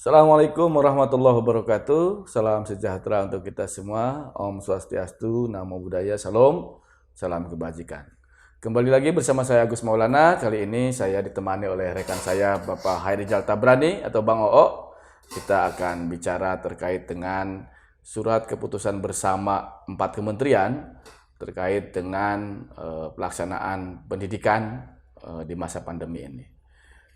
Assalamualaikum warahmatullahi wabarakatuh. Salam sejahtera untuk kita semua. Om Swastiastu, Namo Buddhaya, Salam, salam kebajikan. Kembali lagi bersama saya Agus Maulana. Kali ini saya ditemani oleh rekan saya Bapak Hairijal Tabrani atau Bang Oo. Kita akan bicara terkait dengan surat keputusan bersama 4 kementerian terkait dengan pelaksanaan pendidikan di masa pandemi ini.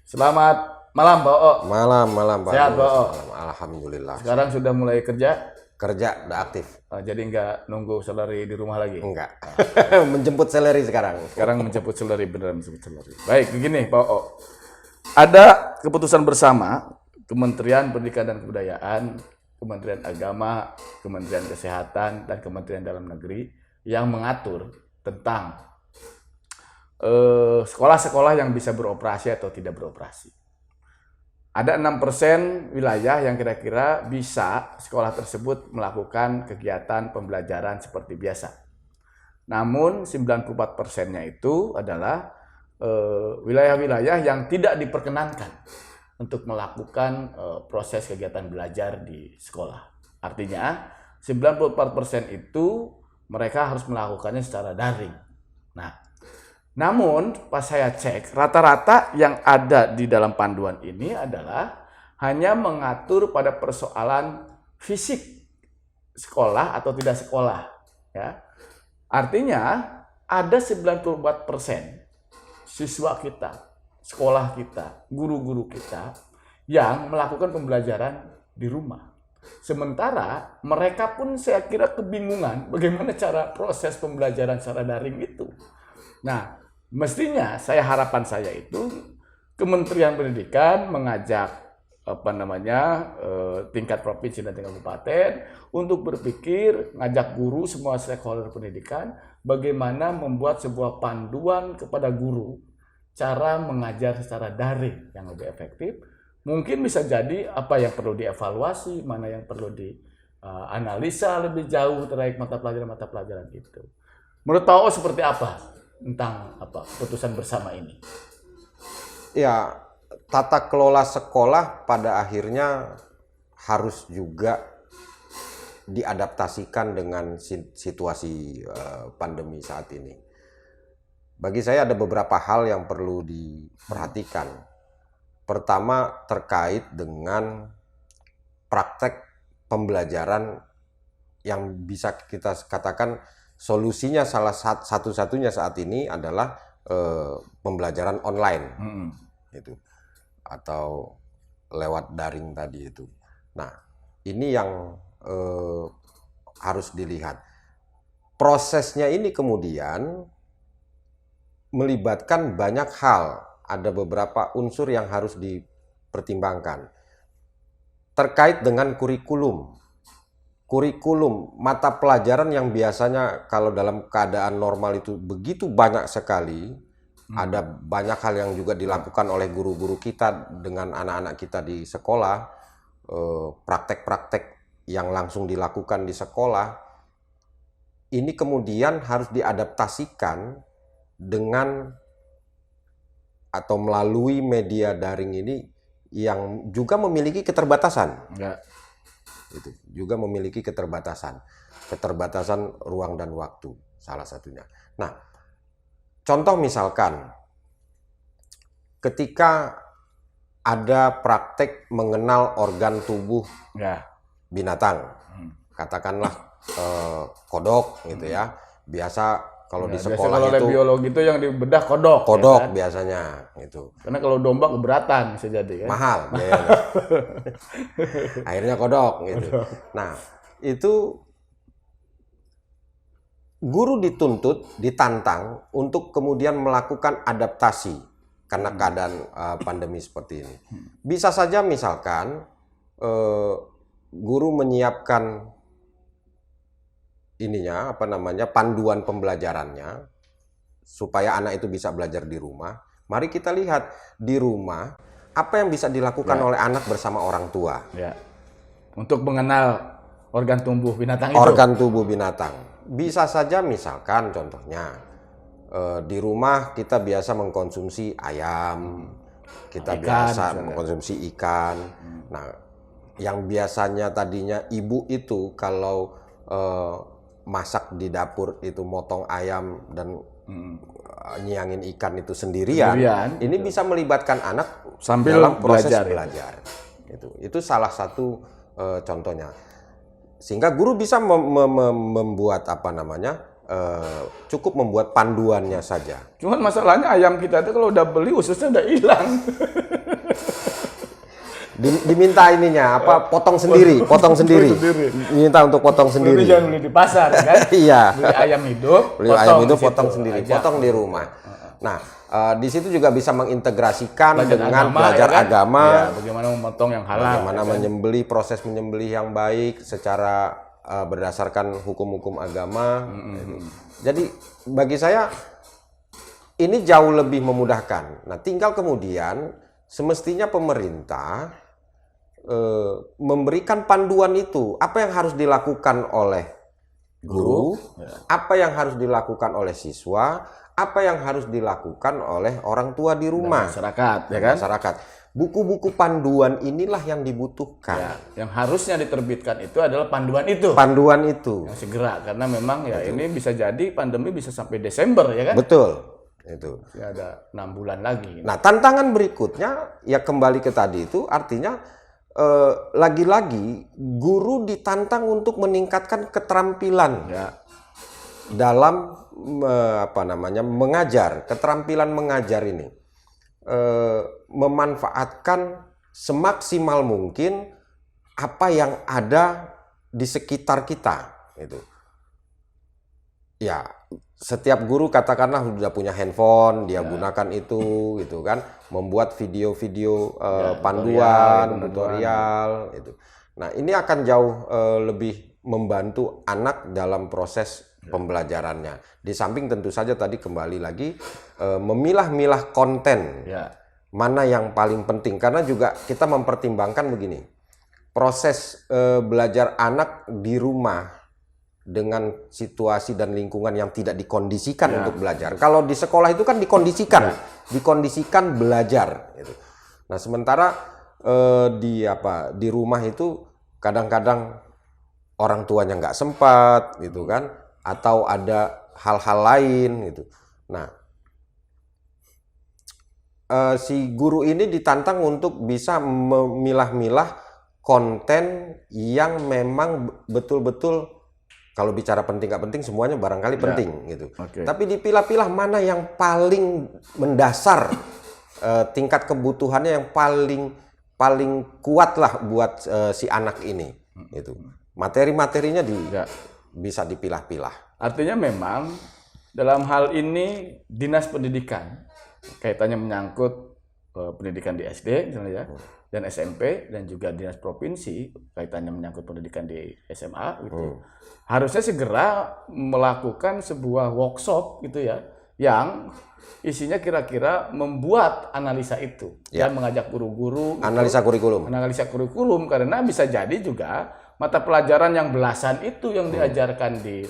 Selamat malam, Pak Oo. Malam, Pak. Sehat, Pak Oo. Alhamdulillah. Sekarang sudah mulai kerja? Kerja, udah aktif. Jadi nggak nunggu salary di rumah lagi? Enggak. Menjemput salary sekarang. Sekarang menjemput salary, beneran menjemput salary. Baik, begini Pak Oo. Ada keputusan bersama Kementerian Pendidikan dan Kebudayaan, Kementerian Agama, Kementerian Kesehatan, dan Kementerian Dalam Negeri yang mengatur tentang sekolah-sekolah yang bisa beroperasi atau tidak beroperasi. Ada 6% wilayah yang kira-kira bisa sekolah tersebut melakukan kegiatan pembelajaran seperti biasa. Namun 94%-nya itu adalah wilayah-wilayah yang tidak diperkenankan untuk melakukan proses kegiatan belajar di sekolah. Artinya 94% itu mereka harus melakukannya secara daring. Namun pas saya cek, rata-rata yang ada di dalam panduan ini adalah hanya mengatur pada persoalan fisik sekolah atau tidak sekolah. Ya. Artinya ada 94% siswa kita, sekolah kita, guru-guru kita yang melakukan pembelajaran di rumah. Sementara mereka pun saya kira kebingungan bagaimana cara proses pembelajaran secara daring itu. Nah, mestinya harapan saya itu Kementerian Pendidikan mengajak tingkat provinsi dan tingkat kabupaten untuk berpikir, ngajak guru semua stakeholder pendidikan bagaimana membuat sebuah panduan kepada guru cara mengajar secara daring yang lebih efektif. Mungkin bisa jadi apa yang perlu dievaluasi, mana yang perlu dianalisa lebih jauh terkait mata pelajaran itu. Menurut Pak O seperti apa tentang keputusan bersama ini? Ya, tata kelola sekolah pada akhirnya harus juga diadaptasikan dengan situasi pandemi saat ini. Bagi saya ada beberapa hal yang perlu diperhatikan. Pertama, terkait dengan praktek pembelajaran yang bisa kita katakan solusinya salah satu-satunya saat ini adalah pembelajaran online, gitu, atau lewat daring tadi itu. Nah, ini yang harus dilihat. Prosesnya ini kemudian melibatkan banyak hal. Ada beberapa unsur yang harus dipertimbangkan terkait dengan kurikulum. Kurikulum mata pelajaran yang biasanya kalau dalam keadaan normal itu begitu banyak sekali, ada banyak hal yang juga dilakukan oleh guru-guru kita dengan anak-anak kita di sekolah, praktek-praktek yang langsung dilakukan di sekolah, ini kemudian harus diadaptasikan dengan atau melalui media daring ini yang juga memiliki keterbatasan. Ya. Itu juga memiliki keterbatasan ruang dan waktu salah satunya. Nah, contoh misalkan ketika ada praktek mengenal organ tubuh binatang, katakanlah kodok gitu ya. Biasa kalau di sekolah kalau itu biologi itu yang dibedah kodok ya kan? Biasanya itu. Karena kalau domba keberatan bisa jadi kan? Mahal biayanya. Akhirnya kodok gitu. Nah, itu guru ditantang untuk kemudian melakukan adaptasi karena keadaan pandemi seperti ini. Bisa saja misalkan guru menyiapkan panduan pembelajarannya supaya anak itu bisa belajar di rumah. Mari kita lihat di rumah apa yang bisa dilakukan oleh anak bersama orang tua. Ya. Untuk mengenal organ tubuh binatang itu. Organ tubuh binatang. Bisa saja misalkan contohnya di rumah kita biasa mengkonsumsi ayam, kita biasa mengkonsumsi ikan. Nah, yang biasanya tadinya ibu itu kalau masak di dapur itu motong ayam dan nyiangin ikan itu sendirian, ini bisa melibatkan anak sambil dalam proses belajar. belajar. Itu salah satu contohnya. Sehingga guru bisa membuat apa namanya, cukup membuat panduannya saja. Cuman masalahnya ayam kita itu kalau udah beli ususnya udah hilang. Diminta ininya apa, potong sendiri. Diminta untuk potong sendiri. Jangan beli di pasar kan? Iya. Beli ayam hidup, potong sendiri, potong di rumah. Nah, di situ juga bisa mengintegrasikan dengan belajar agama, ya, bagaimana memotong yang halal, bagaimana menyembelih, proses menyembelih yang baik secara berdasarkan hukum-hukum agama. Jadi bagi saya ini jauh lebih memudahkan. Nah, tinggal kemudian semestinya pemerintah memberikan panduan itu, apa yang harus dilakukan oleh guru, apa yang harus dilakukan oleh siswa, apa yang harus dilakukan oleh orang tua di rumah, masyarakat, ya kan? Masyarakat. Buku-buku panduan inilah yang dibutuhkan. Ya, yang harusnya diterbitkan itu adalah panduan itu. Panduan itu. Yang segera, karena memang ya ini bisa jadi pandemi bisa sampai Desember, ya kan? Betul. Itu. Ya, ada 6 bulan lagi. Nah, tantangan berikutnya ya kembali ke tadi itu, artinya lagi-lagi guru ditantang untuk meningkatkan keterampilan dalam apa namanya, mengajar, keterampilan mengajar ini, memanfaatkan semaksimal mungkin apa yang ada di sekitar kita. Itu ya, setiap guru katakanlah sudah punya handphone, dia gunakan itu, gitu kan, membuat video-video panduan, tutorial, itu. Nah, ini akan jauh lebih membantu anak dalam proses pembelajarannya. Di samping tentu saja tadi kembali lagi memilah-milah konten mana yang paling penting, karena juga kita mempertimbangkan begini, proses belajar anak di rumah dengan situasi dan lingkungan yang tidak dikondisikan untuk belajar. Kalau di sekolah itu kan dikondisikan belajar. Gitu. Nah, sementara di rumah itu kadang-kadang orang tuanya nggak sempat, gitu kan, atau ada hal-hal lain, gitu. Nah, si guru ini ditantang untuk bisa memilah-milah konten yang memang betul-betul, kalau bicara penting nggak penting, semuanya barangkali penting, gitu. Tapi dipilah-pilah mana yang paling mendasar, tingkat kebutuhannya yang paling kuat lah buat si anak ini. Itu materi-materinya bisa dipilah-pilah. Artinya memang dalam hal ini dinas pendidikan kaitannya menyangkut pendidikan di SD misalnya ya, dan SMP, dan juga dinas provinsi kaitannya menyangkut pendidikan di SMA gitu. Harusnya segera melakukan sebuah workshop gitu ya, yang isinya kira-kira membuat analisa itu dan mengajak guru-guru analisa kurikulum, karena bisa jadi juga mata pelajaran yang belasan itu yang diajarkan di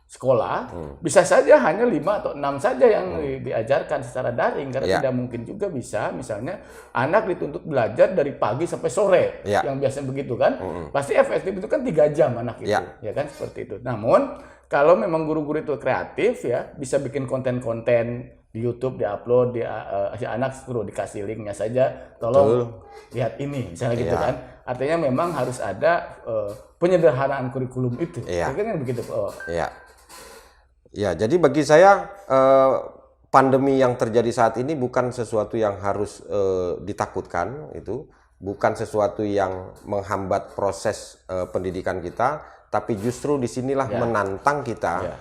sekolah bisa saja hanya 5 atau 6 saja yang diajarkan secara daring, karena tidak mungkin juga bisa misalnya anak dituntut belajar dari pagi sampai sore yang biasanya begitu kan. Pasti efektif itu kan 3 jam anak itu ya kan, seperti itu. Namun kalau memang guru-guru itu kreatif ya, bisa bikin konten-konten di YouTube, diupload, si anak suruh dikasih linknya saja, tolong lihat ini misalnya gitu kan. Artinya memang harus ada penyederhanaan kurikulum itu. Kan begitu. Ya, jadi bagi saya pandemi yang terjadi saat ini bukan sesuatu yang harus ditakutkan, itu bukan sesuatu yang menghambat proses pendidikan kita, tapi justru disinilah menantang kita.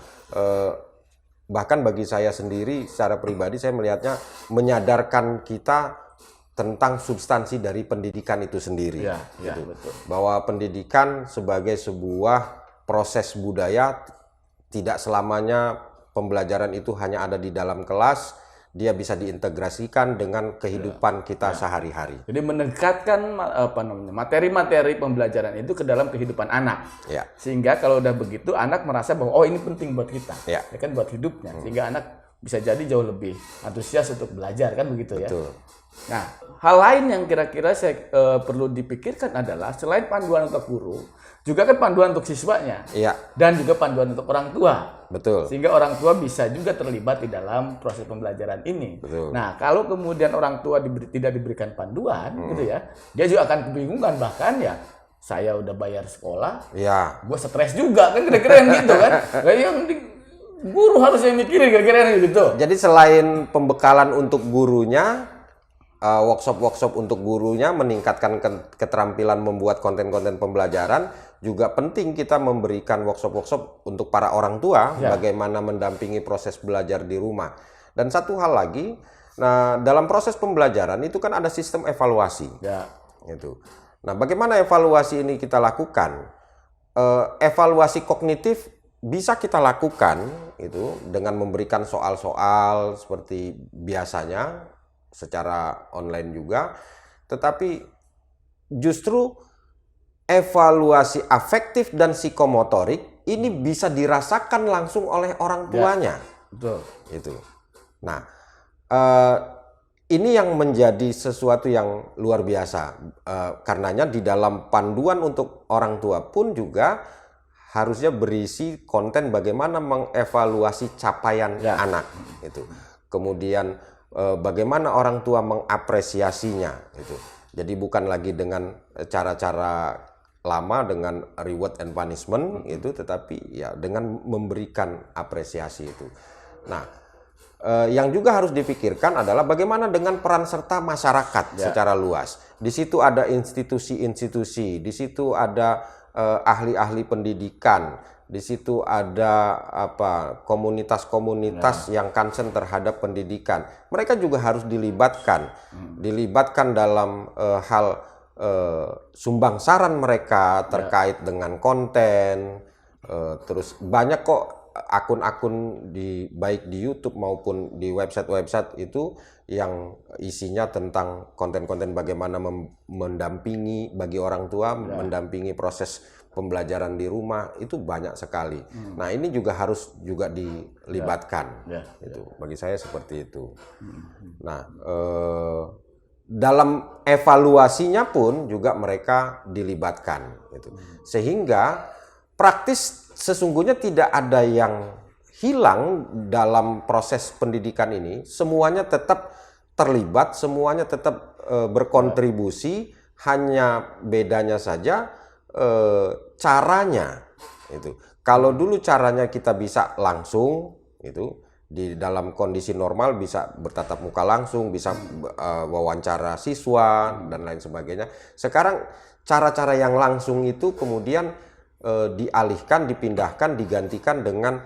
Bahkan bagi saya sendiri, secara pribadi saya melihatnya menyadarkan kita tentang substansi dari pendidikan itu sendiri. Betul. Bahwa pendidikan sebagai sebuah proses budaya, tidak selamanya pembelajaran itu hanya ada di dalam kelas, dia bisa diintegrasikan dengan kehidupan kita sehari-hari. Jadi mendekatkan materi-materi pembelajaran itu ke dalam kehidupan anak. Sehingga kalau udah begitu anak merasa bahwa oh ini penting buat kita, ya kan, buat hidupnya. Sehingga anak bisa jadi jauh lebih antusias untuk belajar kan begitu. Betul. Nah, hal lain yang kira-kira saya perlu dipikirkan adalah selain panduan untuk guru, juga kan panduan untuk siswanya, Iya, dan juga panduan untuk orang tua. betul. Sehingga orang tua bisa juga terlibat di dalam proses pembelajaran ini. Betul. Nah, kalau kemudian orang tua tidak diberikan panduan, gitu ya, dia juga akan kebingungan. Bahkan ya, saya udah bayar sekolah, Iya. gue stres juga kan, kira-kira yang gitu kan. Nah, yang guru harus yang mikirin kira-kira yang gitu. Jadi selain pembekalan untuk gurunya, workshop-workshop untuk gurunya, meningkatkan keterampilan membuat konten-konten pembelajaran, juga penting kita memberikan workshop-workshop untuk para orang tua, Ya. bagaimana mendampingi proses belajar di rumah. Dan satu hal lagi, nah dalam proses pembelajaran itu kan ada sistem evaluasi. Ya. Gitu. Nah, bagaimana evaluasi ini kita lakukan? Evaluasi kognitif bisa kita lakukan itu dengan memberikan soal-soal seperti biasanya secara online juga, tetapi justru evaluasi afektif dan psikomotorik ini bisa dirasakan langsung oleh orang tuanya. Betul. Itu. Nah, ini yang menjadi sesuatu yang luar biasa. Karenanya di dalam panduan untuk orang tua pun juga harusnya berisi konten bagaimana mengevaluasi capaian anak. Itu. Kemudian bagaimana orang tua mengapresiasinya. Itu. Jadi bukan lagi dengan cara-cara lama dengan reward and punishment itu, tetapi ya dengan memberikan apresiasi itu. Nah, yang juga harus dipikirkan adalah bagaimana dengan peran serta masyarakat secara luas. Di situ ada institusi-institusi, di situ ada ahli-ahli pendidikan, di situ ada komunitas-komunitas yang concern terhadap pendidikan. Mereka juga harus dilibatkan dalam hal sumbang saran mereka terkait dengan konten. Terus banyak kok akun-akun baik di YouTube maupun di website-website itu yang isinya tentang konten-konten bagaimana mendampingi bagi orang tua, mendampingi proses pembelajaran di rumah, itu banyak sekali. Nah, ini juga harus juga dilibatkan. Itu bagi saya seperti itu. Nah, dalam evaluasinya pun juga mereka dilibatkan, gitu. Sehingga praktis sesungguhnya tidak ada yang hilang dalam proses pendidikan ini. Semuanya tetap terlibat, semuanya tetap berkontribusi, hanya bedanya saja caranya. Itu. Kalau dulu caranya kita bisa langsung, itu di dalam kondisi normal bisa bertatap muka langsung, bisa wawancara siswa dan lain sebagainya. Sekarang cara-cara yang langsung itu kemudian dialihkan, dipindahkan, digantikan dengan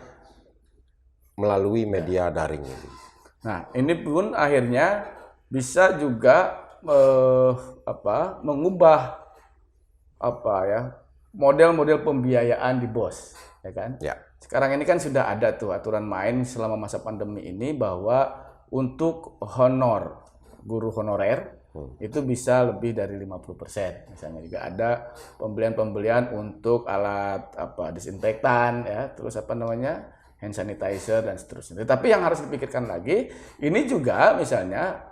melalui media daring ini. Nah, ini pun akhirnya bisa juga mengubah model-model pembiayaan di BOS, ya kan? Ya. Sekarang ini kan sudah ada tuh aturan main selama masa pandemi ini bahwa untuk honor guru honorer itu bisa lebih dari 50%. Misalnya juga ada pembelian-pembelian untuk alat disinfektan ya, terus hand sanitizer dan seterusnya. Tetapi yang harus dipikirkan lagi, ini juga misalnya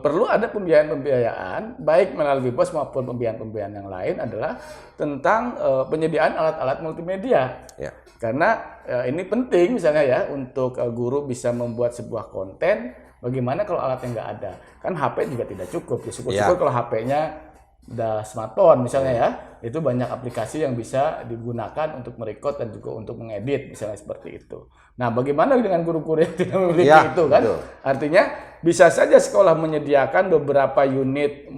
perlu ada pembiayaan baik melalui BOS maupun pembiayaan yang lain adalah tentang penyediaan alat-alat multimedia. Ya. Karena ini penting misalnya ya untuk guru bisa membuat sebuah konten. Bagaimana kalau alatnya nggak ada? Kan HP juga tidak cukup. Ya, syukur-syukur kalau HP-nya udah smartphone misalnya ya, itu banyak aplikasi yang bisa digunakan untuk merekod dan juga untuk mengedit misalnya seperti itu. Nah, bagaimana dengan guru-guru yang tidak memiliki itu kan? Betul. Artinya bisa saja sekolah menyediakan beberapa unit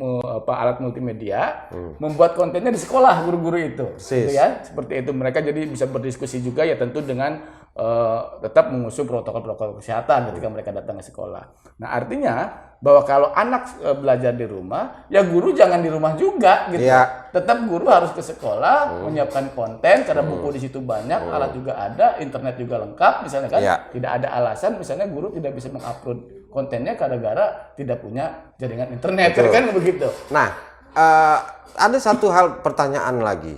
alat multimedia, membuat kontennya di sekolah guru-guru itu, gitu ya. Seperti itu mereka jadi bisa berdiskusi juga ya tentu dengan tetap mengusung protokol-protokol kesehatan ketika mereka datang ke sekolah. Nah, artinya bahwa kalau anak belajar di rumah, ya guru jangan di rumah juga gitu. Ya. Tetap guru harus ke sekolah, menyiapkan konten karena buku di situ banyak, alat juga ada, internet juga lengkap misalnya kan. Ya. Tidak ada alasan misalnya guru tidak bisa mengupload kontennya gara-gara tidak punya jaringan internet. Betul. Kan begitu. Nah, ada satu hal pertanyaan lagi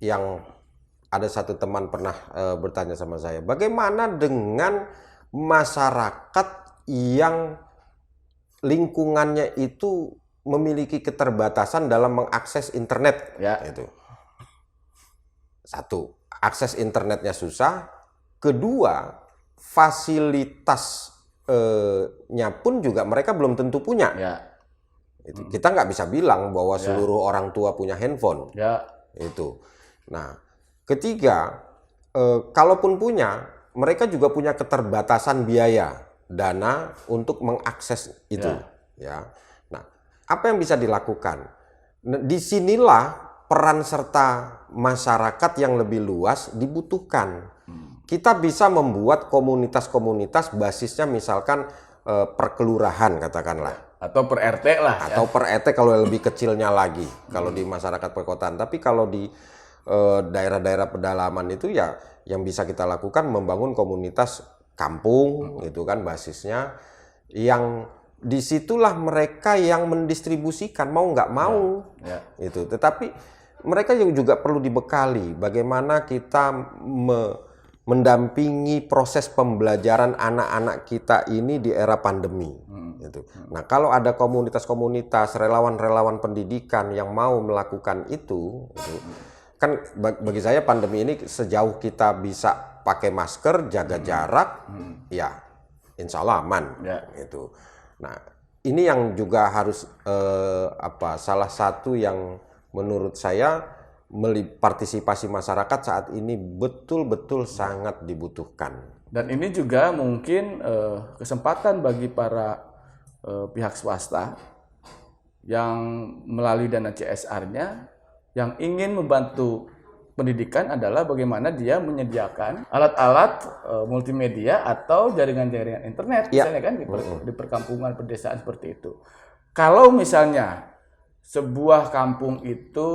yang ada satu teman pernah bertanya sama saya, bagaimana dengan masyarakat yang lingkungannya itu memiliki keterbatasan dalam mengakses internet. Ya. Itu. Satu, akses internetnya susah. Kedua, fasilitasnya pun juga mereka belum tentu punya. Ya. Kita nggak bisa bilang bahwa seluruh orang tua punya handphone. Ya. Itu. Nah, ketiga, kalaupun punya, mereka juga punya keterbatasan biaya, dana untuk mengakses itu. Ya. Nah, apa yang bisa dilakukan? Disinilah peran serta masyarakat yang lebih luas dibutuhkan. Kita bisa membuat komunitas-komunitas basisnya misalkan perkelurahan katakanlah. Atau per RT lah. Atau per RT kalau lebih kecilnya lagi, kalau di masyarakat perkotaan. Tapi kalau di daerah-daerah pedalaman itu ya yang bisa kita lakukan membangun komunitas kampung gitu kan basisnya, yang disitulah mereka yang mendistribusikan mau nggak mau itu. Tetapi mereka juga perlu dibekali bagaimana kita mendampingi proses pembelajaran anak-anak kita ini di era pandemi. Gitu. Nah, kalau ada komunitas-komunitas, relawan-relawan pendidikan yang mau melakukan itu, kan bagi saya pandemi ini sejauh kita bisa pakai masker, jaga jarak, ya insya Allah aman. Gitu. Nah, ini yang juga harus salah satu yang menurut saya partisipasi masyarakat saat ini betul-betul sangat dibutuhkan. Dan ini juga mungkin kesempatan bagi para pihak swasta yang melalui dana CSR-nya yang ingin membantu pendidikan adalah bagaimana dia menyediakan alat-alat multimedia atau jaringan-jaringan internet misalnya kan di perkampungan pedesaan seperti itu. Kalau misalnya sebuah kampung itu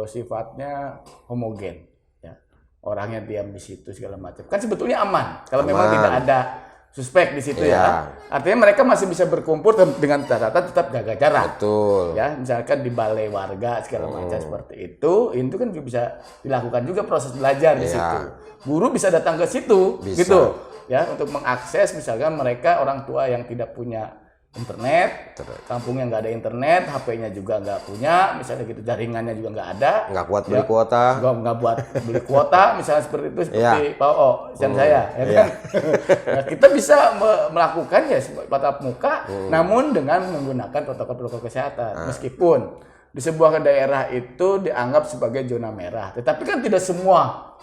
sifatnya homogen, ya. Orangnya diam di situ segala macam. Kan sebetulnya aman kalau memang tidak ada suspek di situ ya. Artinya mereka masih bisa berkumpul dengan catatan tetap jaga jarak. Betul. Ya, misalkan di balai warga segala macam seperti itu kan bisa dilakukan juga proses belajar di situ. Guru bisa datang ke situ, gitu. Ya, untuk mengakses misalkan mereka orang tua yang tidak punya internet, kampung yang nggak ada internet, HP-nya juga nggak punya, misalnya gitu, jaringannya juga nggak ada, nggak kuat beli kuota, nggak buat beli kuota, misalnya seperti itu, seperti Pak O, saya, ya kan? Nah, kita bisa melakukan ya tatap muka, namun dengan menggunakan protokol-protokol kesehatan, meskipun di sebuah daerah itu dianggap sebagai zona merah, tetapi kan tidak semua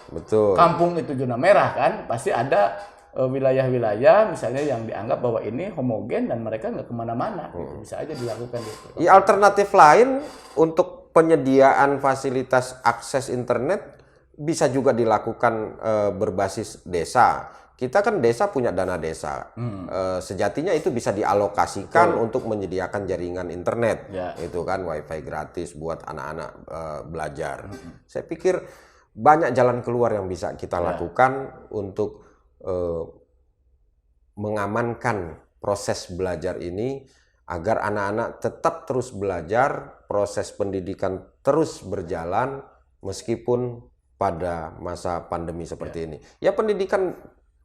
kampung itu zona merah kan, pasti ada wilayah-wilayah misalnya yang dianggap bahwa ini homogen dan mereka nggak kemana-mana, bisa aja dilakukan gitu. Alternatif lain untuk penyediaan fasilitas akses internet bisa juga dilakukan berbasis desa. Kita kan desa punya dana desa, sejatinya itu bisa dialokasikan untuk menyediakan jaringan internet, itu kan wifi gratis buat anak-anak belajar. Saya pikir banyak jalan keluar yang bisa kita lakukan untuk mengamankan proses belajar ini agar anak-anak tetap terus belajar, proses pendidikan terus berjalan meskipun pada masa pandemi seperti ini. Ya pendidikan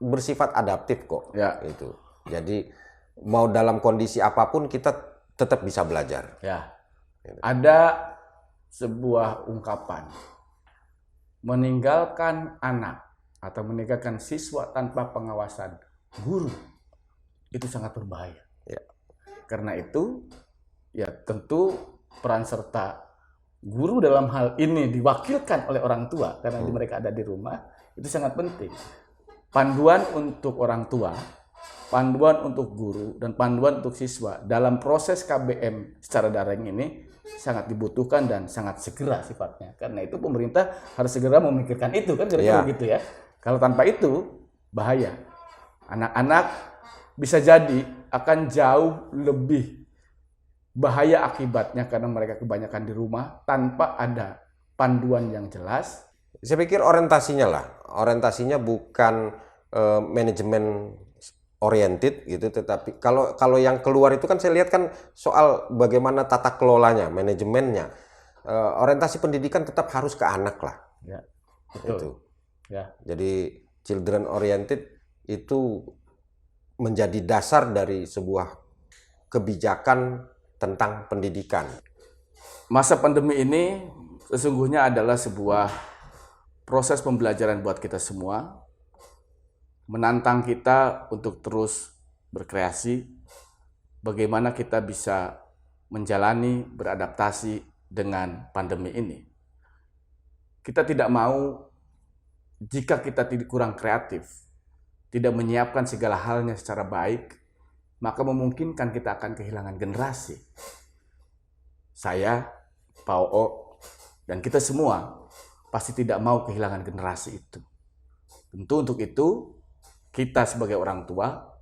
bersifat adaptif kok. Itu. Jadi mau dalam kondisi apapun kita tetap bisa belajar. Ada sebuah ungkapan, meninggalkan anak atau meninggalkan siswa tanpa pengawasan guru itu sangat berbahaya. Karena itu ya tentu peran serta guru dalam hal ini diwakilkan oleh orang tua karena mereka ada di rumah itu sangat penting. Panduan untuk orang tua, panduan untuk guru dan panduan untuk siswa dalam proses KBM secara daring ini sangat dibutuhkan dan sangat segera sifatnya. Karena itu pemerintah harus segera memikirkan itu kan kira-kira gitu ya. Kalau tanpa itu, bahaya. Anak-anak bisa jadi akan jauh lebih bahaya akibatnya karena mereka kebanyakan di rumah tanpa ada panduan yang jelas. Saya pikir orientasinya lah. Orientasinya bukan manajemen oriented gitu, tetapi kalau yang keluar itu kan saya lihat kan soal bagaimana tata kelolanya, manajemennya. Orientasi pendidikan tetap harus ke anak lah. Betul. Itu. Jadi children oriented itu menjadi dasar dari sebuah kebijakan tentang pendidikan. Masa pandemi ini sesungguhnya adalah sebuah proses pembelajaran buat kita semua, menantang kita untuk terus berkreasi, bagaimana kita bisa menjalani, beradaptasi dengan pandemi ini. Kita tidak mau jika kita kurang kreatif, tidak menyiapkan segala halnya secara baik, maka memungkinkan kita akan kehilangan generasi. Saya, Pak Oo, dan kita semua pasti tidak mau kehilangan generasi itu. Tentu untuk itu, kita sebagai orang tua,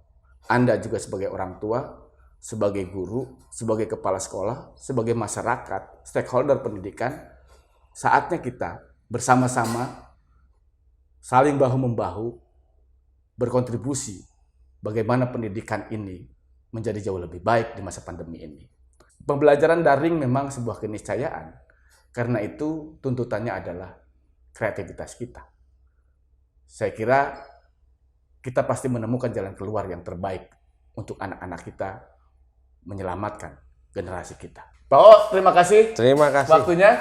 Anda juga sebagai orang tua, sebagai guru, sebagai kepala sekolah, sebagai masyarakat, stakeholder pendidikan, saatnya kita bersama-sama saling bahu-membahu berkontribusi bagaimana pendidikan ini menjadi jauh lebih baik di masa pandemi ini. Pembelajaran daring memang sebuah keniscayaan, karena itu tuntutannya adalah kreativitas kita. Saya kira kita pasti menemukan jalan keluar yang terbaik untuk anak-anak kita menyelamatkan generasi kita. Pak O, terima kasih. Terima kasih. Waktunya.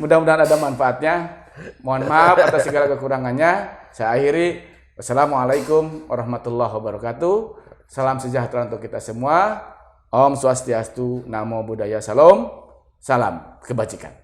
Mudah-mudahan ada manfaatnya. Mohon maaf atas segala kekurangannya. Saya akhiri. Wassalamualaikum warahmatullahi wabarakatuh. Salam sejahtera untuk kita semua. Om Swastiastu, Namo Buddhaya, Salam. Salam kebajikan.